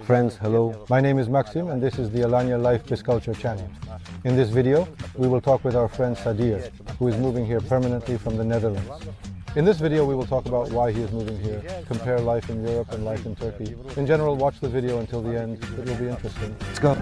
Friends, hello. My name is Maxim and this is the Alanya Life Bisculture channel. In this video, we will talk with our friend Nadir, who is moving here permanently from the Netherlands. In this video, we will talk about why he is moving here, compare life in Europe and life in Turkey. In general, watch the video until the end. It will be interesting. Let's go.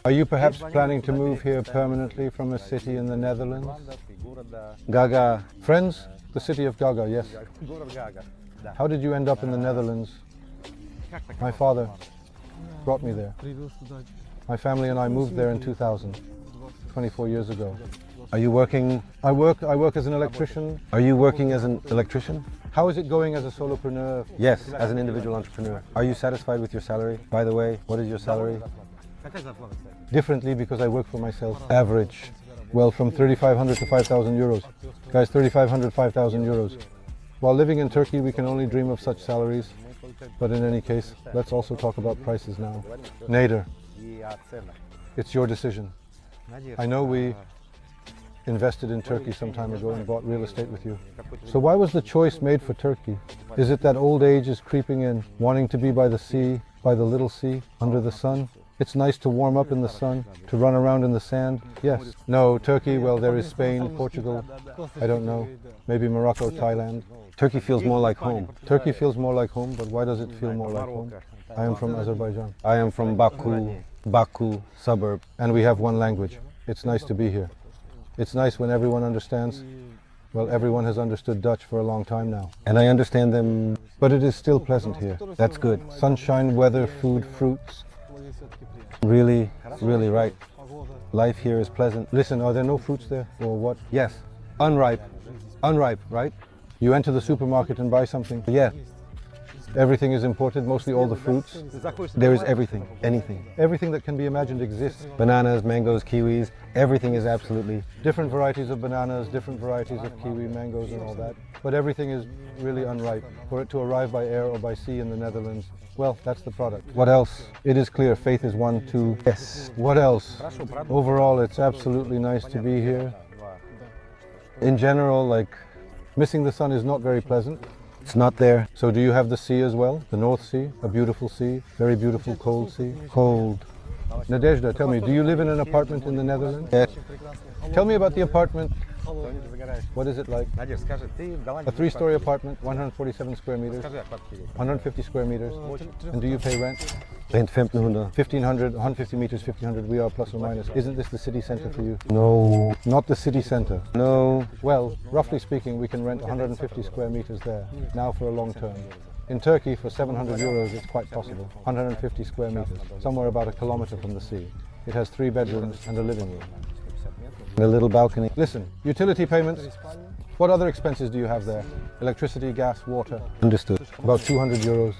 Are you perhaps planning to move here permanently from a city in the Netherlands? Gaga. Friends, the city of Gaga, yes. How did you end up in the Netherlands? My father brought me there. My family and I moved there in 2000, 24 years ago. Are you working? I work as an electrician. Are you working as an electrician? How is it going as a solopreneur? Yes, as an individual entrepreneur. Are you satisfied with your salary? By the way, what is your salary? Differently because I work for myself. Average. Well, from 3,500 to 5,000 euros. Guys, 3,500, 5,000 euros. While living in Turkey, we can only dream of such salaries. But in any case, let's also talk about prices now. Nadir, it's your decision. I know we invested in Turkey some time ago and bought real estate with you. So why was the choice made for Turkey? Is it that old age is creeping in, wanting to be by the sea, by the little sea, under the sun? It's nice to warm up in the sun, to run around in the sand. Yes. No, Turkey, well, there is Spain, Portugal, I don't know, maybe Morocco, Thailand. Turkey feels more like home. Turkey feels more like home, but why does it feel more like home? I am from Azerbaijan. I am from Baku suburb, and we have one language. It's nice to be here. It's nice when everyone understands. Well, everyone has understood Dutch for a long time now. And I understand them, but it is still pleasant here. That's good. Sunshine, weather, food, fruits. Really, really right. Life here is pleasant. Listen, are there no fruits there or what? Yes, unripe, right? You enter the supermarket and buy something? Yeah. Everything is imported, mostly all the fruits. There is everything, anything. Everything that can be imagined exists. Bananas, mangoes, kiwis, everything is absolutely. Different varieties of bananas, different varieties of kiwi, mangoes and all that. But everything is really unripe. For it to arrive by air or by sea in the Netherlands, well, that's the product. What else? It is clear, faith is one, two. Yes. What else? Overall, it's absolutely nice to be here. In general, like, missing the sun is not very pleasant. It's not there. So do you have the sea as well? The North Sea, a beautiful sea, very beautiful cold sea. Cold. Nadezhda, tell me, do you live in an apartment in the Netherlands? Yes. Tell me about the apartment. What is it like? A three-story apartment, 147 square meters, 150 square meters. And do you pay rent? Rent 1,500, 150 meters, 1,500, we are plus or minus. Isn't this the city center for you? No. Not the city center? No. Well, roughly speaking, we can rent 150 square meters there, now for a long term. In Turkey, for 700 euros, it's quite possible. 150 square meters, somewhere about a kilometer from the sea. It has 3 bedrooms and a living room. A little balcony. Listen, utility payments. What other expenses do you have there? Electricity, gas, water. Understood. About 200 euros.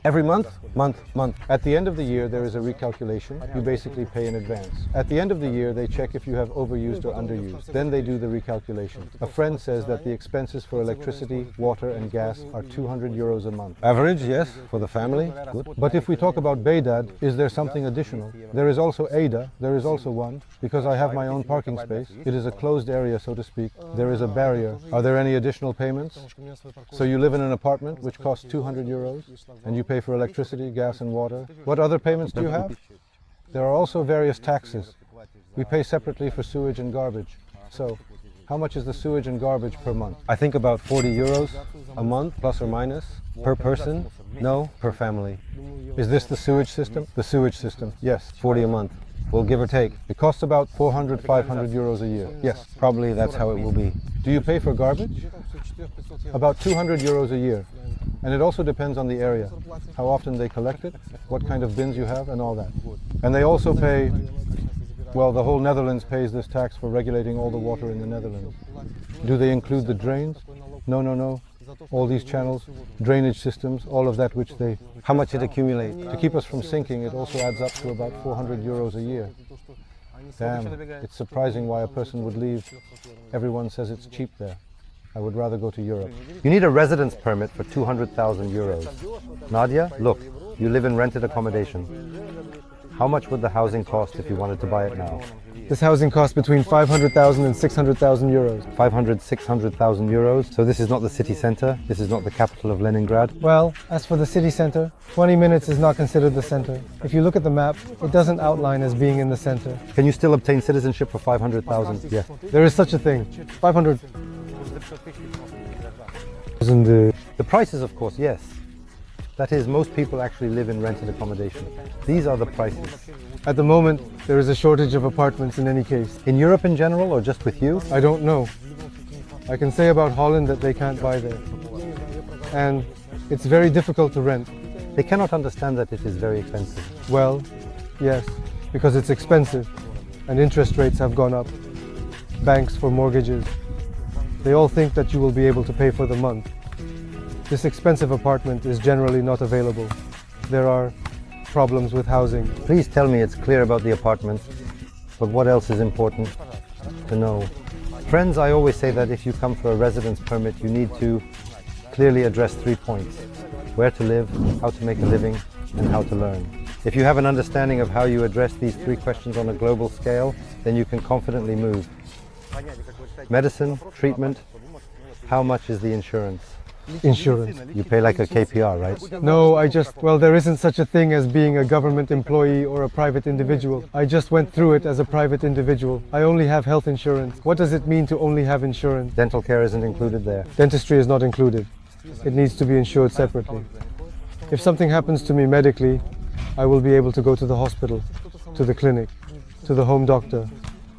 Every month? Month. At the end of the year, there is a recalculation. You basically pay in advance. At the end of the year, they check if you have overused or underused. Then they do the recalculation. A friend says that the expenses for electricity, water and gas are 200 euros a month. Average, yes, for the family. Good. But if we talk about Beydad, is there something additional? There is also Ada. There is also one. Because I have my own parking space. It is a closed area, so to speak. There is a barrier. Are there any additional payments? So you live in an apartment which costs 200 euros and you pay for electricity, gas and water. What other payments do you have? There are also various taxes. We pay separately for sewage and garbage. So, how much is the sewage and garbage per month? I think about 40 euros a month, plus or minus, per person. No, per family. Is this the sewage system? The sewage system, yes, 40 a month. Well, give or take. It costs about 400, 500 euros a year. Yes, probably that's how it will be. Do you pay for garbage? About 200 euros a year. And it also depends on the area, how often they collect it, what kind of bins you have, and all that. And they also pay, well, the whole Netherlands pays this tax for regulating all the water in the Netherlands. Do they include the drains? No. All these channels, drainage systems, all of that which they... How much it accumulates? To keep us from sinking, it also adds up to about 400 euros a year. Damn, it's surprising why a person would leave. Everyone says it's cheap there. I would rather go to Europe. You need a residence permit for 200,000 euros. Nadia, look, You live in rented accommodation. How much would the housing cost if you wanted to buy it now? This housing costs between 500,000 and 600,000 euros. 500, 600,000 euros. So this is not the city center. This is not the capital of Leningrad. Well, as for the city center, 20 minutes is not considered the center. If you look at the map, it doesn't outline as being in the center. Can you still obtain citizenship for 500,000? Yes. There is such a thing. 500. The prices, of course, yes. That is, most people actually live in rented accommodation. These are the prices. At the moment, there is a shortage of apartments in any case. In Europe in general, or just with you? I don't know. I can say about Holland that they can't buy there. And it's very difficult to rent. They cannot understand that it is very expensive. Well, yes, because it's expensive and interest rates have gone up. Banks for mortgages. They all think that you will be able to pay for the month. This expensive apartment is generally not available. There are problems with housing. Please tell me it's clear about the apartment, but what else is important to know? Friends, I always say that if you come for a residence permit, you need to clearly address 3 points: where to live, how to make a living, and how to learn. If you have an understanding of how you address these 3 questions on a global scale, then you can confidently move. Medicine, treatment, how much is the insurance? Insurance. You pay like a KPR, right? No, well, there isn't such a thing as being a government employee or a private individual. I just went through it as a private individual. I only have health insurance. What does it mean to only have insurance? Dental care isn't included there. Dentistry is not included. It needs to be insured separately. If something happens to me medically, I will be able to go to the hospital, to the clinic, to the home doctor,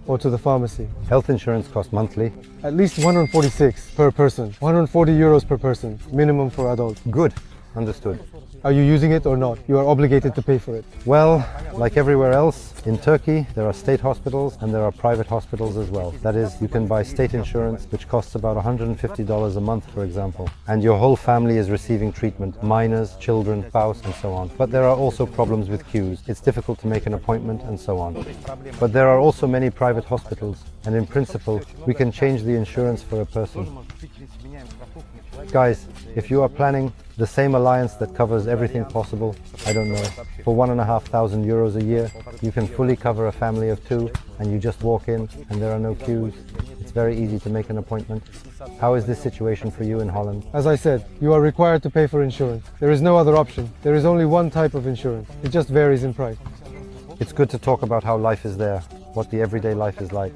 or to the pharmacy. Health insurance costs monthly. At least 146 per person, 140 euros per person, minimum for adults. Good, understood. Are you using it or not? You are obligated to pay for it. Well, like everywhere else, in Turkey, there are state hospitals and there are private hospitals as well. That is, you can buy state insurance, which costs about $150 a month, for example, and your whole family is receiving treatment, minors, children, spouse, and so on. But there are also problems with queues. It's difficult to make an appointment and so on. But there are also many private hospitals, and in principle, we can change the insurance for a person. Guys, if you are planning the same alliance that covers everything possible, I don't know, for 1,500 euros a year, you can fully cover a family of 2 and you just walk in and there are no queues. It's very easy to make an appointment. How is this situation for you in Holland? As I said, you are required to pay for insurance. There is no other option. There is only one type of insurance. It just varies in price. It's good to talk about how life is there, what the everyday life is like.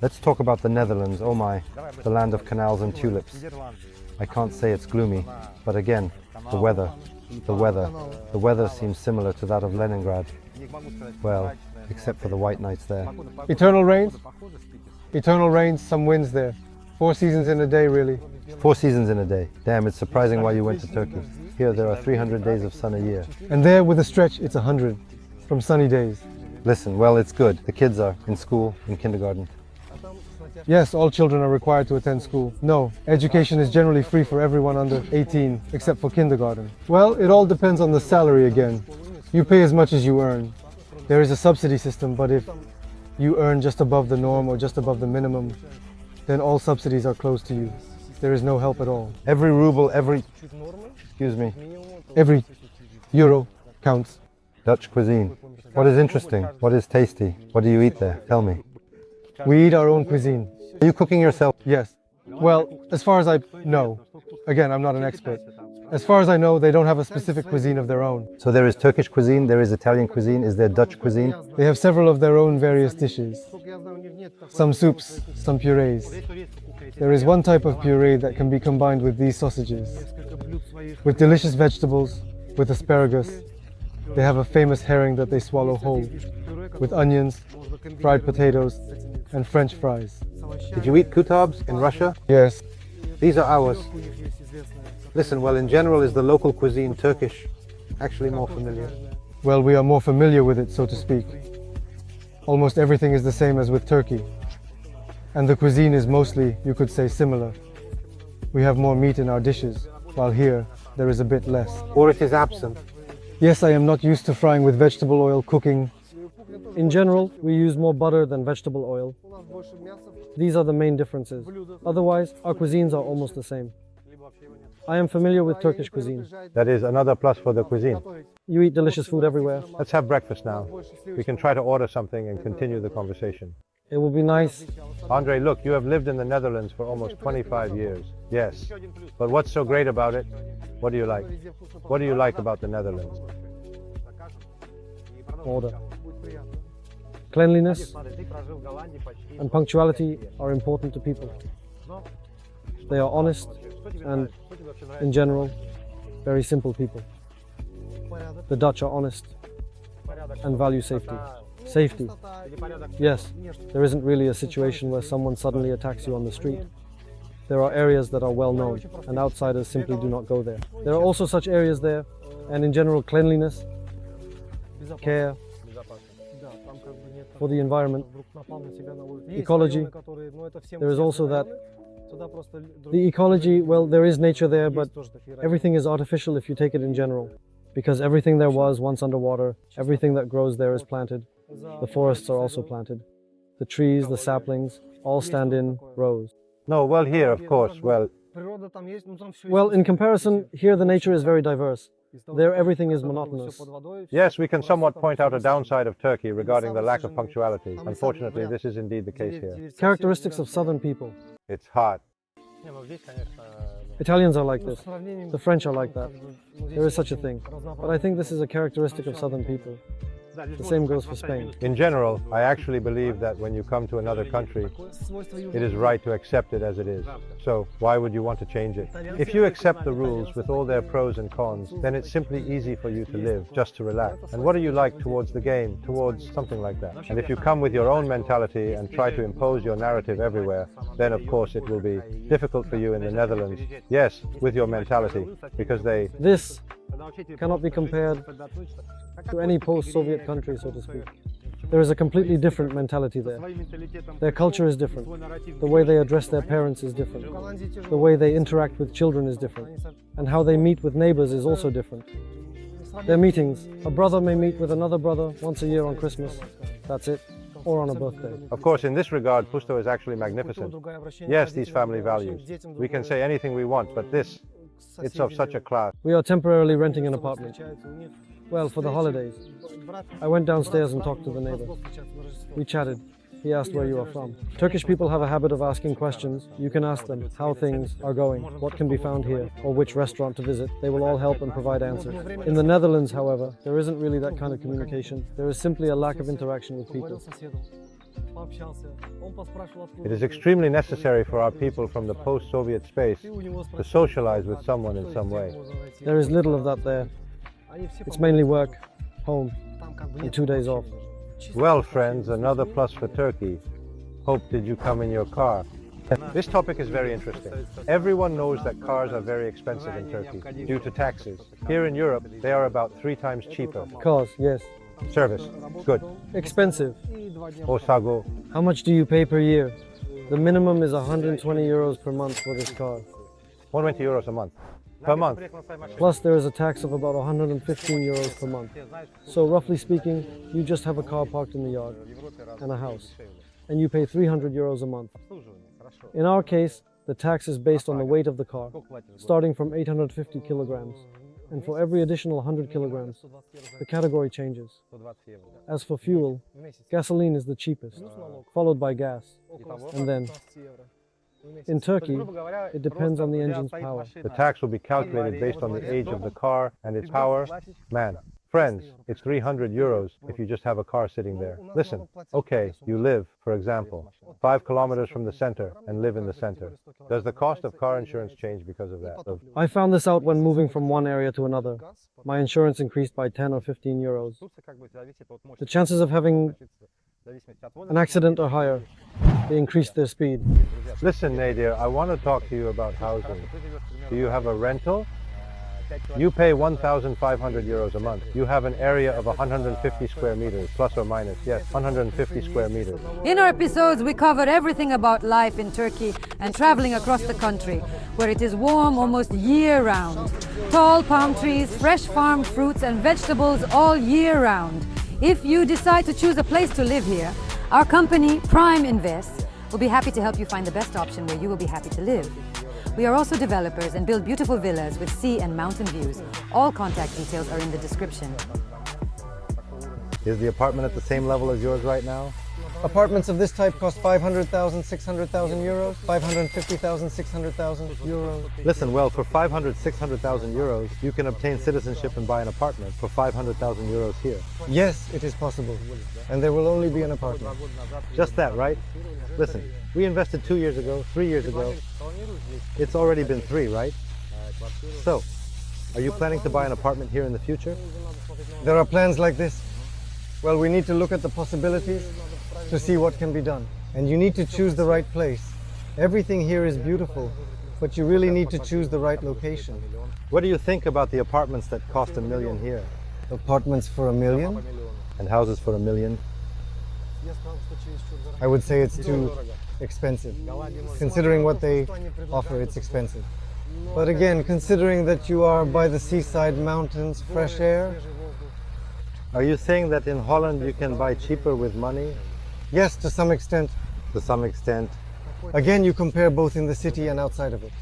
Let's talk about the Netherlands, oh my, the land of canals and tulips. I can't say it's gloomy, but again, the weather seems similar to that of Leningrad. Well, except for the white nights there. Eternal rains, some winds there. 4 seasons in a day, really. 4 seasons in a day. Damn, it's surprising why you went to Turkey. Here there are 300 days of sun a year. And there, with a stretch, it's 100 from sunny days. Listen, well, it's good. The kids are in school, in kindergarten. Yes, all children are required to attend school. No, education is generally free for everyone under 18, except for kindergarten. Well, it all depends on the salary again. You pay as much as you earn. There is a subsidy system, but if you earn just above the norm or just above the minimum, then all subsidies are closed to you. There is no help at all. Every ruble, every euro counts. Dutch cuisine. What is interesting? What is tasty? What do you eat there? Tell me. We eat our own cuisine. Are you cooking yourself? Yes. Well, as far as I know. Again, I'm not an expert. As far as I know, they don't have a specific cuisine of their own. So there is Turkish cuisine, there is Italian cuisine, is there Dutch cuisine? They have several of their own various dishes. Some soups, some purees. There is one type of puree that can be combined with these sausages. With delicious vegetables, with asparagus. They have a famous herring that they swallow whole. With onions, fried potatoes, and French fries. Did you eat kutabs in Russia? Yes. These are ours. Listen, well, in general, is the local cuisine Turkish actually more familiar? Well, we are more familiar with it, so to speak. Almost everything is the same as with Turkey. And the cuisine is mostly, you could say, similar. We have more meat in our dishes, while here, there is a bit less. Or it is absent. Yes, I am not used to frying with vegetable oil cooking. In general, we use more butter than vegetable oil. These are the main differences. Otherwise, our cuisines are almost the same. I am familiar with Turkish cuisine. That is another plus for the cuisine. You eat delicious food everywhere. Let's have breakfast now. We can try to order something and continue the conversation. It will be nice. Andre, look, you have lived in the Netherlands for almost 25 years. Yes. But what's so great about it? What do you like? What do you like about the Netherlands? Order. Cleanliness and punctuality are important to people. They are honest and, in general, very simple people. The Dutch are honest and value safety. Safety. Yes, there isn't really a situation where someone suddenly attacks you on the street. There are areas that are well known, and outsiders simply do not go there. There are also such areas there, and in general, cleanliness, care for the environment, ecology. There is also that. The ecology, well, there is nature there, but everything is artificial if you take it in general. Because everything there was once underwater, everything that grows there is planted. The forests are also planted. The trees, the saplings, all stand in rows. No, well, here, of course, well, Well, in comparison, here the nature is very diverse. There everything is monotonous. yes, we can somewhat point out a downside of Turkey regarding the lack of punctuality. Unfortunately, this is indeed the case here. Characteristics of southern people. It's hot. Italians are like this. The French are like that. There is such a thing. But I think this is a characteristic of southern people. The same goes for Spain. In general, I actually believe that when you come to another country, it is right to accept it as it is. So why would you want to change it? If you accept the rules with all their pros and cons, then it's simply easy for you to live, just to relax. And what are you like towards the game, towards something like that? And if you come with your own mentality and try to impose your narrative everywhere, then of course it will be difficult for you in the Netherlands. Yes, with your mentality, because they... This cannot be compared to any post-Soviet country, so to speak. There is a completely different mentality there. Their culture is different. The way they address their parents is different. The way they interact with children is different. And how they meet with neighbors is also different. Their meetings. A brother may meet with another brother once a year on Christmas. That's it. Or on a birthday. Of course, in this regard, Pusto is actually magnificent. Yes, these family values. We can say anything we want, but this, it's of such a class. We are temporarily renting an apartment. Well, for the holidays. I went downstairs and talked to the neighbor. We chatted. He asked where you are from. Turkish people have a habit of asking questions. You can ask them how things are going, what can be found here, or which restaurant to visit. They will all help and provide answers. In the Netherlands, however, there isn't really that kind of communication. There is simply a lack of interaction with people. It is extremely necessary for our people from the post-Soviet space to socialize with someone in some way. There is little of that there. It's mainly work, home, and 2 days off. Well, friends, another plus for Turkey. Hope did you come in your car? This topic is very interesting. Everyone knows that cars are very expensive in Turkey due to taxes. Here in Europe, they are about 3 times cheaper. Cars, yes. Service, good. Expensive. Osago, How much do you pay per year? The minimum is 120 euros per month for this car. 120 euros a month. Per month. Plus there is a tax of about 115 euros per month. So roughly speaking, you just have a car parked in the yard and a house. And you pay 300 euros a month. In our case, the tax is based on the weight of the car, starting from 850 kilograms. And for every additional 100 kilograms, the category changes. As for fuel, gasoline is the cheapest, followed by gas, and then. In Turkey, it depends on the engine's power. The tax will be calculated based on the age of the car and its power. Man, friends, it's 300 euros if you just have a car sitting there. Listen, okay, you live, for example, 5 kilometers from the center and live in the center. Does the cost of car insurance change because of that? I found this out when moving from one area to another. My insurance increased by 10 or 15 euros. The chances of having an accident are higher. They increase their speed. Listen, Nadir, I want to talk to you about housing. Do you have a rental? You pay 1,500 euros a month. You have an area of 150 square meters, plus or minus, yes, 150 square meters. In our episodes, we covered everything about life in Turkey and traveling across the country, where it is warm almost year-round. Tall palm trees, fresh farmed fruits and vegetables all year-round. If you decide to choose a place to live here, our company, Prime Invest, will be happy to help you find the best option where you will be happy to live. We are also developers and build beautiful villas with sea and mountain views. All contact details are in the description. Is the apartment at the same level as yours right now? Apartments of this type cost 500,000, 600,000 euros, 550,000, 600,000 euros. Listen, well, for 500, 600,000 euros, you can obtain citizenship and buy an apartment for 500,000 euros here. Yes, it is possible. And there will only be an apartment. Just that, right? Listen, we invested 2 years ago, 3 years ago. It's already been 3, right? So, are you planning to buy an apartment here in the future? There are plans like this. Well, we need to look at the possibilities to see what can be done. And you need to choose the right place. Everything here is beautiful, but you really need to choose the right location. What do you think about the apartments that cost $1 million here? Apartments for $1 million? And houses for $1 million? I would say it's too expensive. Considering what they offer, it's expensive. But again, considering that you are by the seaside, mountains, fresh air. Are you saying that in Holland you can buy cheaper with money? Yes, to some extent. To some extent. Again, you compare both in the city and outside of it.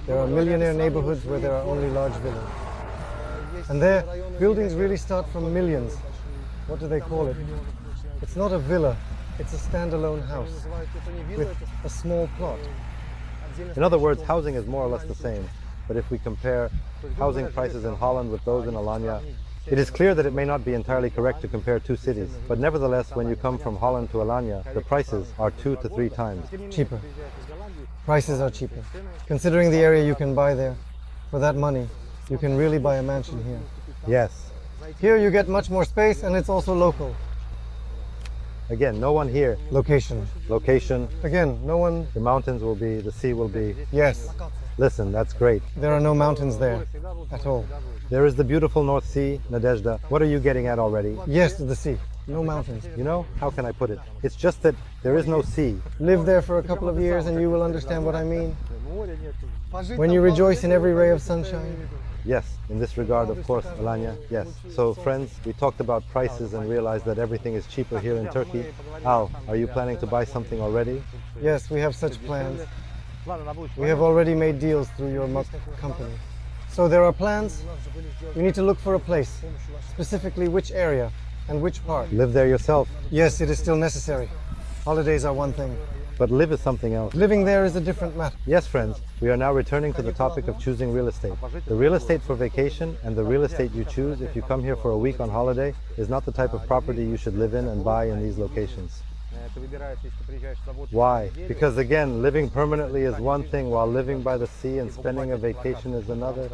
There are millionaire neighborhoods where there are only large villas. And there, buildings really start from millions. What do they call it? It's not a villa, it's a standalone house with a small plot. In other words, housing is more or less the same. But if we compare housing prices in Holland with those in Alanya, it is clear that it may not be entirely correct to compare two cities, but nevertheless, when you come from Holland to Alanya, the prices are 2 to 3 times cheaper. Prices are cheaper. Considering the area you can buy there, for that money, you can really buy a mansion here. Yes. Here you get much more space and it's also local. Again, no one here. Location. Location. Again, no one. The mountains will be, the sea will be. Yes. Listen, that's great. There are no mountains there at all. There is the beautiful North Sea, Nadezhda. What are you getting at already? Yes, to the sea. No mountains. You know, how can I put it? It's just that there is no sea. Live there for a couple of years and you will understand what I mean. When you rejoice in every ray of sunshine. Yes, in this regard, of course, Alanya, yes. So, friends, we talked about prices and realized that everything is cheaper here in Turkey. Al, are you planning to buy something already? Yes, we have such plans. We have already made deals through your company. So there are plans. You need to look for a place, specifically which area and which part. Live there yourself. Yes, it is still necessary. Holidays are one thing. But live is something else. Living there is a different matter. Yes, friends, we are now returning to the topic of choosing real estate. The real estate for vacation and the real estate you choose if you come here for a week on holiday is not the type of property you should live in and buy in these locations. Why? Because again, living permanently is one thing while living by the sea and spending a vacation is another.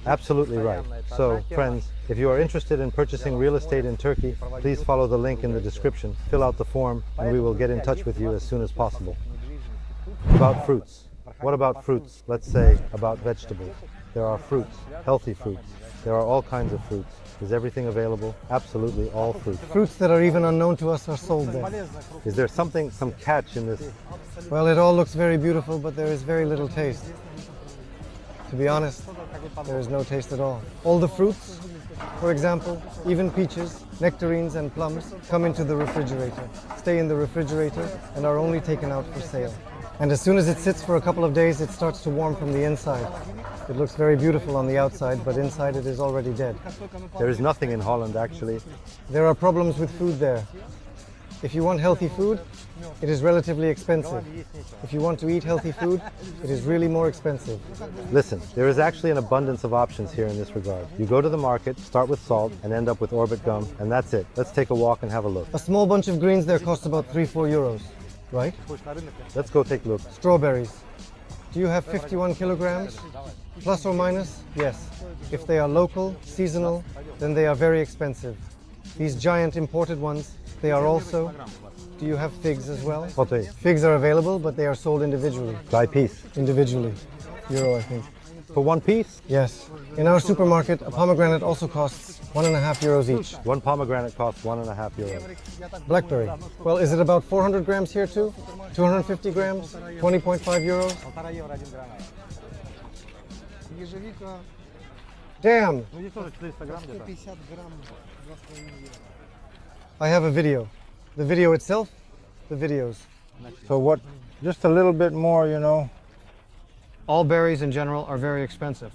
Absolutely right. So, friends, if you are interested in purchasing real estate in Turkey, please follow the link in the description, fill out the form, and we will get in touch with you as soon as possible. About fruits. What about fruits? Let's say about vegetables. There are fruits, healthy fruits. There are all kinds of fruits. Is everything available? Absolutely all fruits. Fruits that are even unknown to us are sold there. Is there some catch in this? Well, it all looks very beautiful, but there is very little taste. To be honest, there is no taste at all. All the fruits, for example, even peaches, nectarines and plums, come into the refrigerator, stay in the refrigerator, and are only taken out for sale. And as soon as it sits for a couple of days, it starts to warm from the inside. It looks very beautiful on the outside, but inside it is already dead. There is nothing in Holland, actually. There are problems with food there. If you want healthy food, it is relatively expensive. If you want to eat healthy food, it is really more expensive. Listen, there is actually an abundance of options here in this regard. You go to the market, start with salt, and end up with orbit gum, and that's it. Let's take a walk and have a look. A small bunch of greens there costs about 3-4 euros, right? Let's go take a look. Strawberries. Do you have 51 kilograms? Plus or minus? Yes. If they are local, seasonal, then they are very expensive. These giant imported ones, they are also. Do you have figs as well? Okay. Figs are available, but they are sold individually. By piece. Individually. Euro, I think. For one piece? Yes. In our supermarket, a pomegranate also costs 1.5 euros each. One pomegranate costs 1.5 euros. Blackberry. Well, is it about 400 grams here too? 250 grams? 20.5 euros? Damn! I have a video. The video itself, the videos. So what, just a little bit more, you know, All berries in general are very expensive.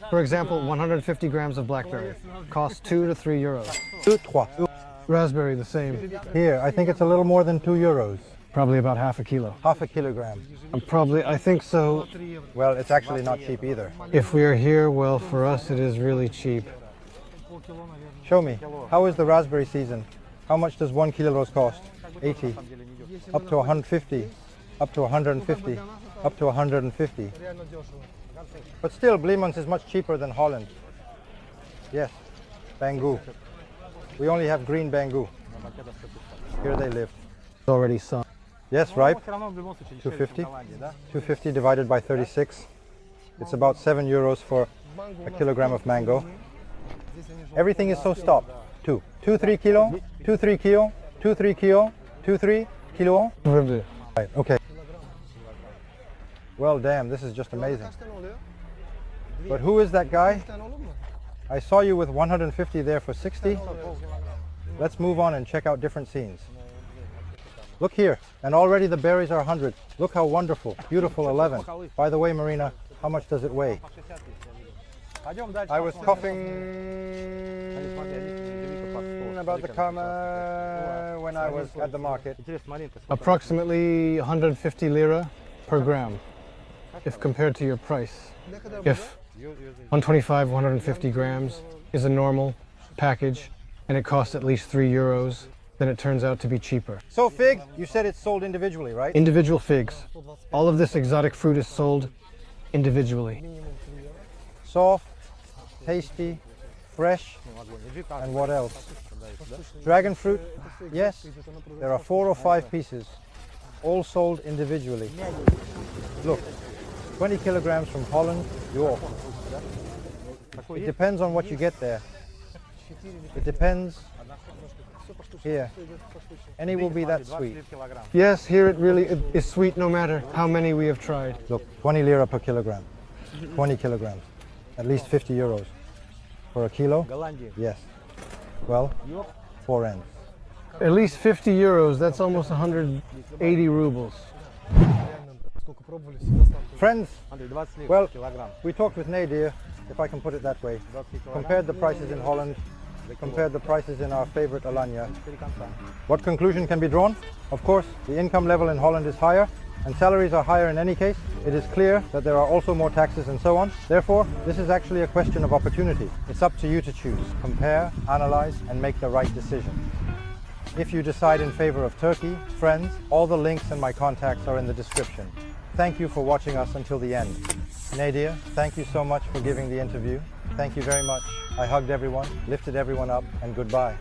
For example, 150 grams of blackberry costs 2 to 3 euros. 2, 3. Raspberry the same, Here, I think it's a little more than 2 euros. probably about half a kilo. Half a kilogram. I think so. Well, it's actually not cheap either. If we are here, well, for us it is really cheap. Show me, how is the raspberry season? How much does 1 kilo cost? 80, up to 150, up to 150, up to 150. But still, Bliemans is much cheaper than Holland. Yes, Bangu. We only have green Bangu. Here they live. It's already some. Yes, ripe. 250. 250 divided by 36. It's about 7 euros for a kilogram of mango. Everything is so stopped. 2, 3 kilo, 2, 3 kilo, 2, 3 kilo, 2, 3 kilo. Right, okay. Well, damn, this is just amazing. But who is that guy? I saw you with 150 there for 60. Let's move on and check out different scenes. Look here, and already the berries are 100. Look how wonderful, beautiful 11. By the way, Marina, how much does it weigh? I was coughing about the karma when I was at the market. Approximately 150 lira per gram, if compared to your price. If 125, 150 grams is a normal package and it costs at least 3 euros, then it turns out to be cheaper. So fig, you said it's sold individually, right? Individual figs. All of this exotic fruit is sold individually. Soft, tasty, fresh, and what else? Dragon fruit, yes, there are 4 or 5 pieces, all sold individually. Look, 20 kilograms from Holland, York. It depends on what you get there. It depends. Here, any will be that sweet. Yes, here it really is sweet no matter how many we have tried. Look, 20 lira per kilogram, 20 kilograms, at least 50 euros. For a kilo? Yes. Well, 4 ends. At least 50 euros, that's almost 180 rubles. Friends, well, we talked with Nadir, if I can put it that way. Compared the prices in Holland, compared the prices in our favorite Alanya. What conclusion can be drawn? Of course, the income level in Holland is higher, and salaries are higher in any case. It is clear that there are also more taxes and so on. Therefore, this is actually a question of opportunity. It's up to you to choose, compare, analyze, and make the right decision. If you decide in favor of Turkey, friends, all the links and my contacts are in the description. Thank you for watching us until the end. Nadir, thank you so much for giving the interview. Thank you very much. I hugged everyone, lifted everyone up, and goodbye.